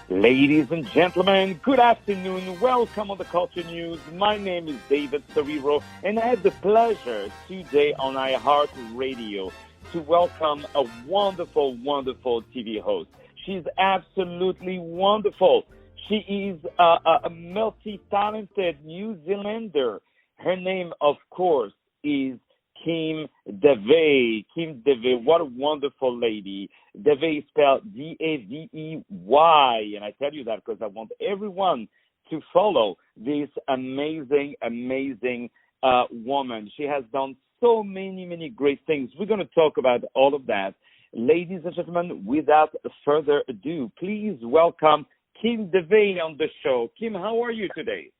Ladies and gentlemen, good afternoon. Welcome on the Culture News. My name is David Serero, and I have the pleasure today on iHeart Radio to welcome a wonderful, wonderful TV host. She's absolutely wonderful. She is a multi-talented New Zealander. Her name, of course, is Kim Davey. Kim Davey, what a wonderful lady. Davey is spelled D-A-V-E-Y. And I tell you that because I want everyone to follow this amazing, amazing woman. She has done so many, many great things. We're going to talk about all of that. Ladies and gentlemen, without further ado, please welcome Kim Davey on the show. Kim, how are you today?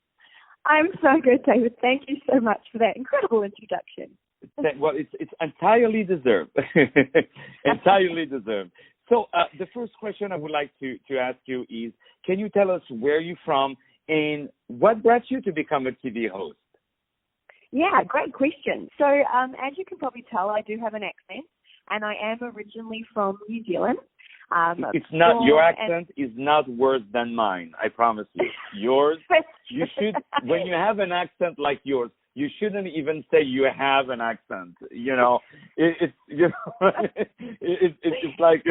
I'm so good, David. Thank you so much for that incredible introduction. Well, it's entirely deserved. Entirely deserved. So the first question I would like to ask you is, can you tell us where you're from and what brought you to become a TV host? Yeah, great question. So as you can probably tell, I do have an accent, and I am originally from New Zealand. It's not your accent is not worse than mine. I promise you. Yours, you should when you have an accent like yours, you shouldn't even say you have an accent. You know, it's like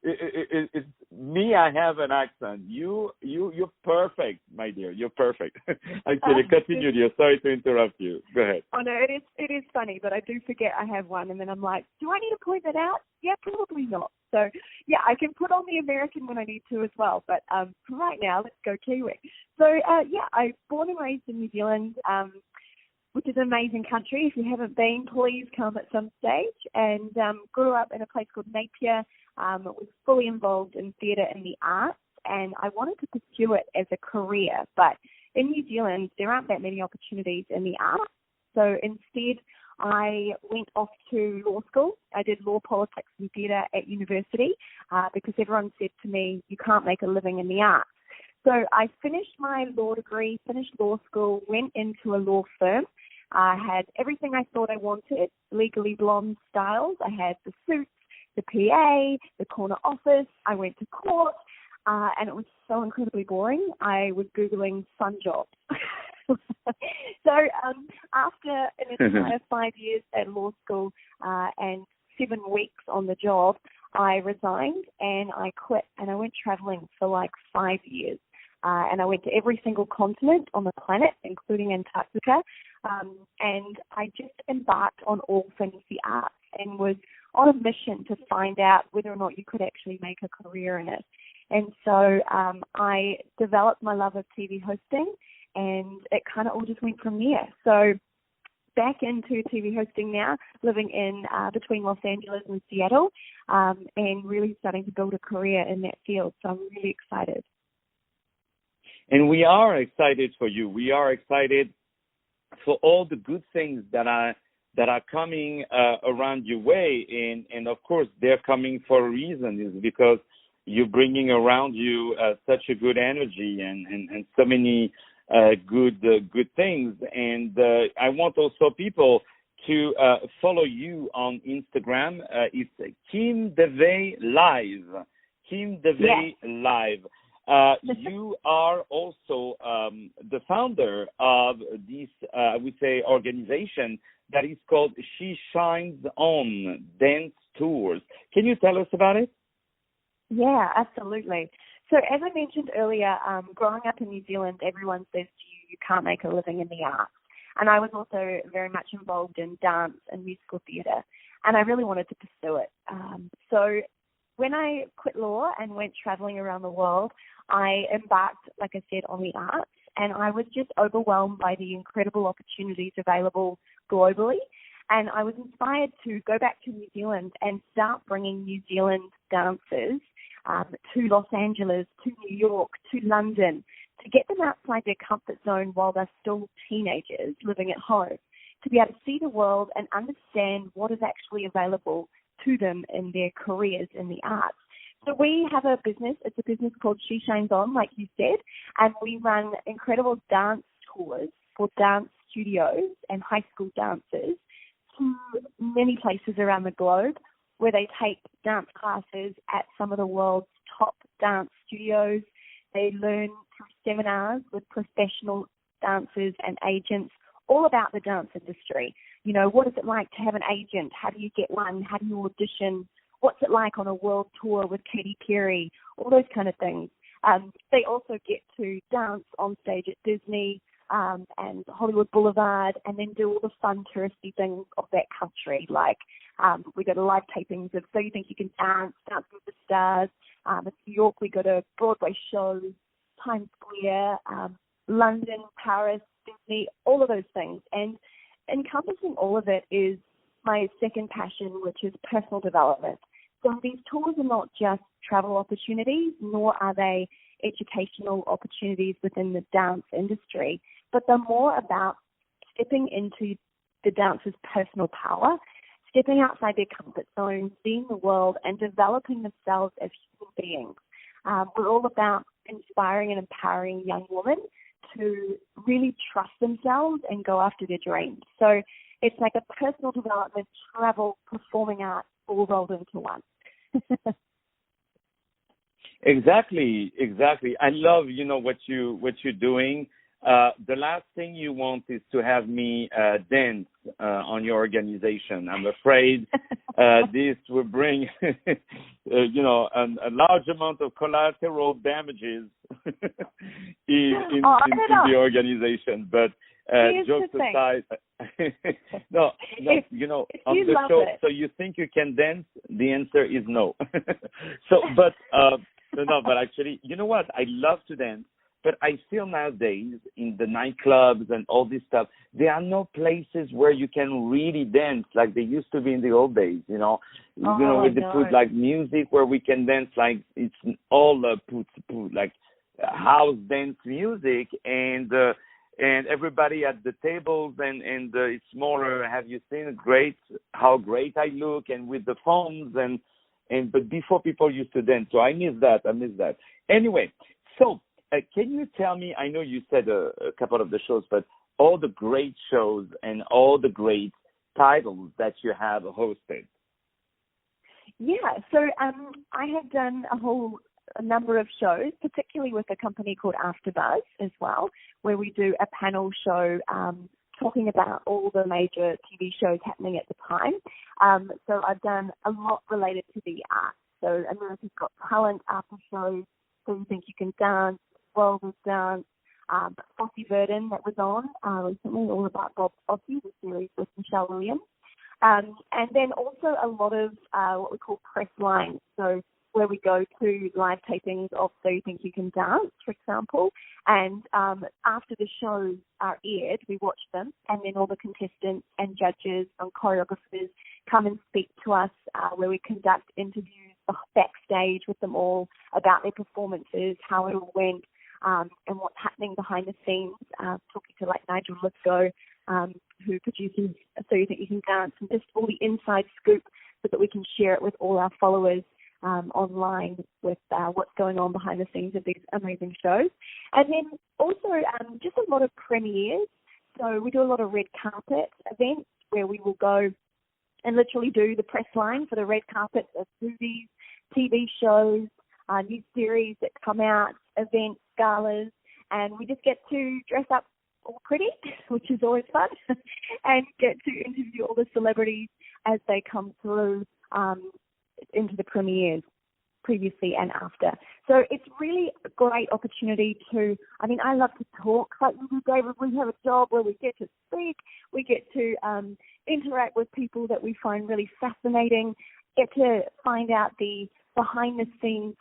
it's me. I have an accent. You're perfect, my dear. You're perfect. I'm kidding. Continue, dear. Sorry to interrupt you. Go ahead. Oh no, it is funny, but I do forget I have one, and then I'm like, do I need to point that out? Yeah, probably not. So yeah, I can put on the American when I need to as well. But for right now, let's go Kiwi. So yeah, I'm born and raised in New Zealand. Which is an amazing country. If you haven't been, please come at some stage. And grew up in a place called Napier. Was fully involved in theatre and the arts, and I wanted to pursue it as a career. But in New Zealand, there aren't that many opportunities in the arts. So instead, I went off to law school. I did law, politics, and theatre at university because everyone said to me, you can't make a living in the arts. So I finished my law degree, finished law school, went into a law firm. I had everything I thought I wanted, legally blonde styles. I had the suits, the PA, the corner office. I went to court, and it was so incredibly boring. I was Googling fun jobs. So after an entire 5 years at law school and 7 weeks on the job, I resigned and I quit, and I went traveling for like 5 years. And I went to every single continent on the planet, including Antarctica, and I just embarked on all things the arts and was on a mission to find out whether or not you could actually make a career in it. And so I developed my love of TV hosting, and it kind of all just went from there. So back into TV hosting now, living in between Los Angeles and Seattle, and really starting to build a career in that field. So I'm really excited. And we are excited for you. We are excited for all the good things that are coming around your way. And of course, they're coming for a reason. Is because you're bringing around you such a good energy and so many good things. And I want also people to follow you on Instagram. It's Kim Davey Live. Kim Davey Live. You are also the founder of this, I would say, organization that is called She Shines On Dance Tours. Can you tell us about it? Yeah, absolutely. So as I mentioned earlier, growing up in New Zealand, everyone says to you can't make a living in the arts. And I was also very much involved in dance and musical theatre, and I really wanted to pursue it. So when I quit law and went traveling around the world, I embarked, like I said, on the arts, and I was just overwhelmed by the incredible opportunities available globally. And I was inspired to go back to New Zealand and start bringing New Zealand dancers to Los Angeles, to New York, to London, to get them outside their comfort zone while they're still teenagers living at home, to be able to see the world and understand what is actually available to them in their careers in the arts. So we have a business. It's a business called She Shines On, like you said, and we run incredible dance tours for dance studios and high school dancers to many places around the globe where they take dance classes at some of the world's top dance studios, They learn through seminars with professional dancers and agents all about the dance industry. You know, what is it like to have an agent? How do you get one? How do you audition? What's it like on a world tour with Katy Perry? All those kind of things. They also get to dance on stage at Disney and Hollywood Boulevard, and then do all the fun touristy things of that country. Like we go to live tapings of So You Think You Can Dance, Dance with the Stars. In New York, we go to Broadway shows, Times Square, London, Paris, Disney, all of those things. And encompassing all of it is my second passion, which is personal development. So these tours are not just travel opportunities, nor are they educational opportunities within the dance industry, but they're more about stepping into the dancer's personal power, stepping outside their comfort zone, seeing the world, and developing themselves as human beings. We're all about inspiring and empowering young women to really trust themselves and go after their dreams. So it's like a personal development, travel, performing arts, all rolled into one. Exactly. I love, what you're doing. The last thing you want is to have me dance on your organization. I'm afraid this will bring, a large amount of collateral damages in the organization. But jokes aside, no, on the show. So you think you can dance? The answer is no. But actually, you know what? I love to dance. But I feel nowadays in the nightclubs and all this stuff, there are no places where you can really dance like they used to be in the old days, where they put like music where we can dance like it's all like house dance music and everybody at the tables and it's more, have you seen how great I look and with the phones but before people used to dance. So I miss that. Anyway, so can you tell me, I know you said a couple of the shows, but all the great shows and all the great titles that you have hosted? Yeah, so I have done a number of shows, particularly with a company called AfterBuzz as well, where we do a panel show talking about all the major TV shows happening at the time. So I've done a lot related to the arts. So America's Got Talent after shows, So You Think You Can Dance, World of Dance, Fosse Verdon that was on recently, all about Bob Fosse, the series with Michelle Williams. And then also a lot of what we call press lines, so where we go to live tapings of So You Think You Can Dance, for example, and after the shows are aired, we watch them, and then all the contestants and judges and choreographers come and speak to us, where we conduct interviews backstage with them all about their performances, how it all went, and what's happening behind the scenes, talking to like Nigel Lithgow, who produces So You Think You Can Dance, and just all the inside scoop so that we can share it with all our followers online with what's going on behind the scenes of these amazing shows. And then also just a lot of premieres. So we do a lot of red carpet events where we will go and literally do the press line for the red carpet of movies, TV shows, new series that come out, events, galas, and we just get to dress up all pretty, which is always fun, and get to interview all the celebrities as they come through into the premieres previously and after. So it's really a great opportunity I love to talk. Like we do, David, we have a job where we get to speak, we get to interact with people that we find really fascinating, get to find out the behind the scenes,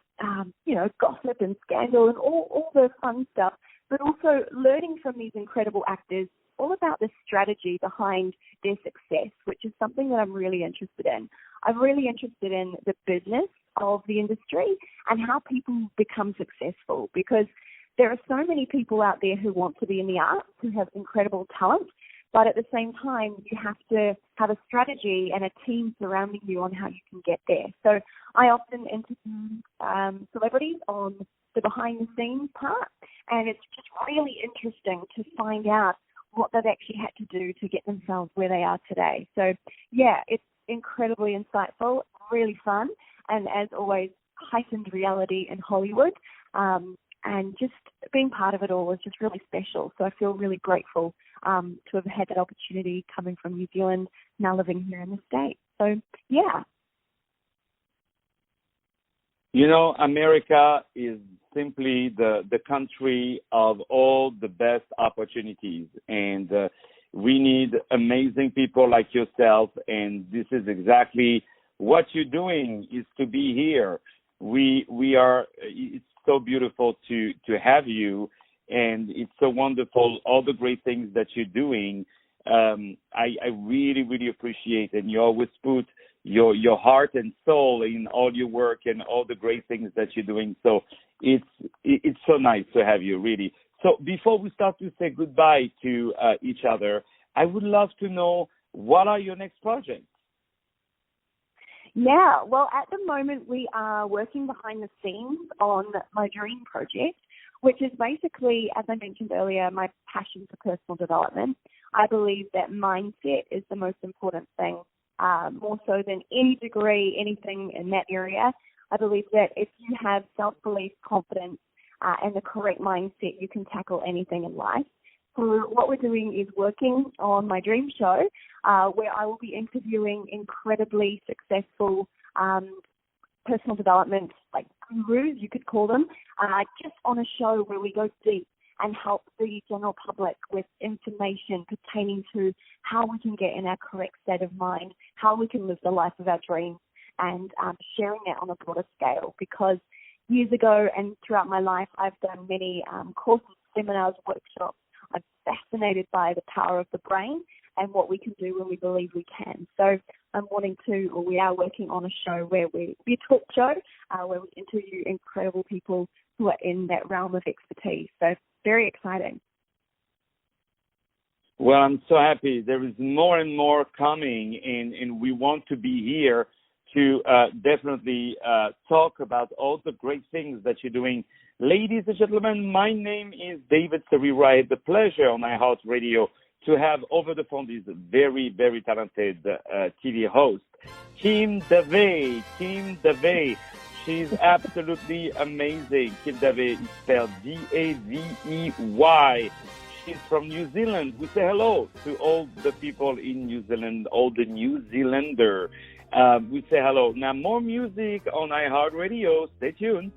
gossip and scandal and all the fun stuff, but also learning from these incredible actors all about the strategy behind their success, which is something that I'm really interested in. I'm really interested in the business of the industry and how people become successful, because there are so many people out there who want to be in the arts, who have incredible talent, but at the same time, you have to have a strategy and a team surrounding you on how you can get there. So I often interview celebrities on the behind-the-scenes part, and it's just really interesting to find out what they've actually had to do to get themselves where they are today. So, yeah, it's incredibly insightful, really fun, and as always, heightened reality in Hollywood. and just being part of it all was just really special. So I feel really grateful to have had that opportunity coming from New Zealand, now living here in the States. So, yeah. You know, America is simply the country of all the best opportunities, and we need amazing people like yourself, and this is exactly what you're doing, is to be here. We are, it's so beautiful to have you, and it's so wonderful, all the great things that you're doing. I really, really appreciate it. And you always put your heart and soul in all your work and all the great things that you're doing. So it's so nice to have you, really. So before we start to say goodbye to each other, I would love to know, what are your next projects? Yeah, well, at the moment we are working behind the scenes on my dream project, which is basically, as I mentioned earlier, my passion for personal development. I believe that mindset is the most important thing, more so than any degree, anything in that area. I believe that if you have self-belief, confidence, and the correct mindset, you can tackle anything in life. So what we're doing is working on my dream show, where I will be interviewing incredibly successful personal development, like gurus, you could call them, just on a show where we go deep and help the general public with information pertaining to how we can get in our correct state of mind, how we can live the life of our dreams, and sharing that on a broader scale. Because years ago and throughout my life, I've done many courses, seminars, workshops. I'm fascinated by the power of the brain and what we can do when we believe we can. So we are working on a show where we be a talk show where we interview incredible people who are in that realm of expertise. So very exciting. Well, I'm so happy. There is more and more coming, and we want to be here to definitely talk about all the great things that you're doing. Ladies and gentlemen, my name is David Serero. I had the pleasure on iHeartRadio to have over the phone this very, very talented TV host, Kim Davey. Kim Davey. She's absolutely amazing. Kim Davey is spelled Davey. She's from New Zealand. We say hello to all the people in New Zealand, all the New Zealander. We say hello. Now, more music on iHeartRadio. Stay tuned.